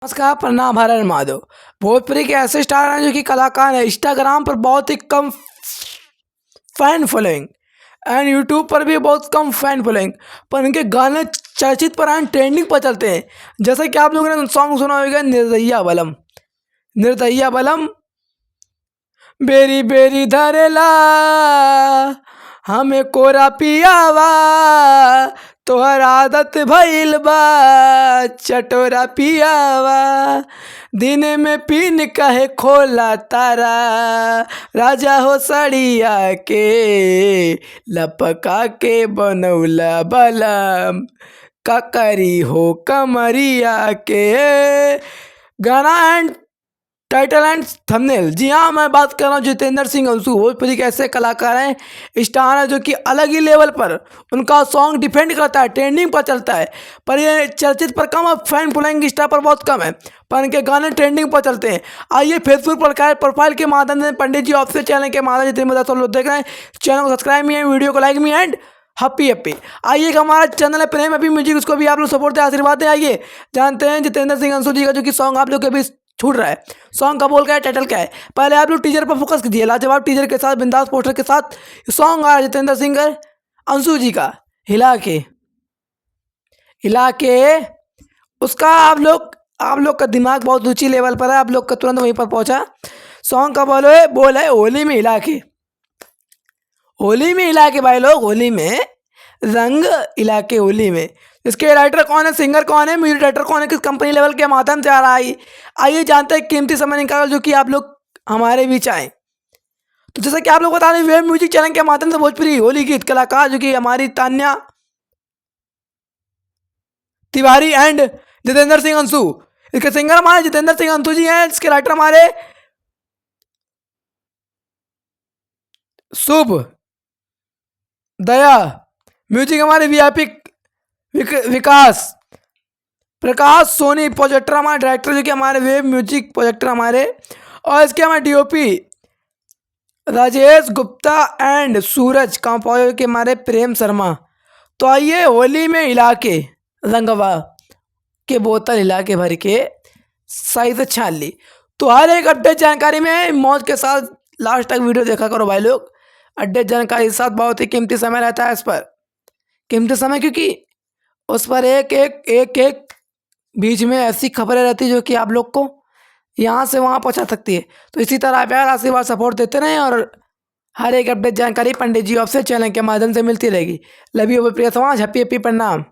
नमस्कार, प्रणाम, हर हर महादेव। भोजपुरी के ऐसे स्टार हैं जो कि कलाकार हैं। इंस्टाग्राम पर बहुत ही कम फैन फॉलोइंग एंड यूट्यूब पर भी बहुत कम फैन फॉलोइंग, पर इनके गाने चर्चित पर हैं, ट्रेंडिंग पर चलते हैं। जैसे कि आप लोगों ने सॉन्ग सुना होगा निर्दय्या बलम। निर्दय्या बलम बेरी बेरी धरेला हमें कोरा पियावा, तोहर आदत भइल बा चटोरा पियावा, दिन में पीन कहे खोला तारा, राजा हो सड़िया के लपका के बनौला बलम, ककरी हो कमरिया के। गाना एंड टाइटल एंड थंबनेल। जी हाँ, मैं बात कर रहा हूँ जितेंद्र सिंह अंशु। भोजपुरी के ऐसे कलाकार हैं, स्टार हैं जो कि अलग ही लेवल पर उनका सॉन्ग डिफेंड करता है, ट्रेंडिंग पर चलता है। पर ये चर्चित पर कम और फैन फॉलोइंग इंस्टा पर बहुत कम है, पर इनके गाने ट्रेंडिंग पर चलते हैं। आइए फेसबुक पर प्रोफाइल के माध्यम से पंडित जी ऑफिशियल चैनल के माध्यम से जितने सब लोग देख रहे हैं, चैनल को सब्सक्राइब मी, वीडियो को लाइक मी एंड हैप्पी। आइए हमारा चैनल है प्रेम अभी म्यूजिक, उसको भी आप लोग सपोर्ट दें, आशीर्वाद दें। आइए जानते हैं जितेंद्र सिंह अंशु जी का जो कि सॉन्ग आप लोग के बीच छूट रहा है। सॉन्ग का बोल क्या है, टाइटल क्या है, पहले आप लोग टीजर पर फोकस कीजिए। लाजवाब टीजर के साथ, बिंदास पोस्टर के साथ सॉन्ग आ रहा है जितेंद्र सिंह अंशु जी का, हिला के उसका आप लोग का दिमाग बहुत ऊंची लेवल पर है, आप लोग का तुरंत वहीं पर पहुंचा। सॉन्ग का बोल है होली में हिला के, होली में हिला के भाई लोग, होली में रंग हिला के, होली में। इसके राइटर कौन है, सिंगर कौन है, म्यूजिक डायरेक्टर कौन है, किस कंपनी लेवल के माध्यम से आ रहा है, आइए जानते हैं। कीमती समय निकाल जो कि आप लोग हमारे बीच आए। तो जैसा कि आप लोग बता रहे हैं, वेब म्यूजिक चैनल के माध्यम से भोजपुरी होली गीत कलाकार जो कि हमारी तान्या तिवारी एंड जितेंद्र सिंह अंशु, इसके सिंगर हमारे जितेंद्र सिंह अंशु जी हैं, इसके राइटर हमारे शुभ दया, म्यूजिक हमारे वीआईपी विकास प्रकाश सोनी, प्रोजेक्टर हमारे डायरेक्टर जो कि हमारे वेब म्यूजिक प्रोजेक्टर हमारे, और इसके हमारे DOP Rajesh Gupta and Suraj, composer के हमारे प्रेम शर्मा। तो आइए होली में हिला के रंगवा के बोतल हिला के भर के सही से छान ली। तो हर एक अपडेट जानकारी में मौज के साथ लास्ट तक वीडियो देखा करो भाई लोग। अपडेट जानकारी के साथ बहुत ही कीमती समय रहता है इस पर, कीमती समय, क्योंकि उस पर एक बीच में ऐसी खबरें रहती जो कि आप लोग को यहाँ से वहाँ पहुँचा सकती है। तो इसी तरह प्यार आशीर्वाद सपोर्ट देते रहें, और हर एक अपडेट जानकारी पंडित जी ऑफिशियल चैनल के माध्यम से मिलती रहेगी। लव यू प्रिय समाज, हैप्पी प्रणाम।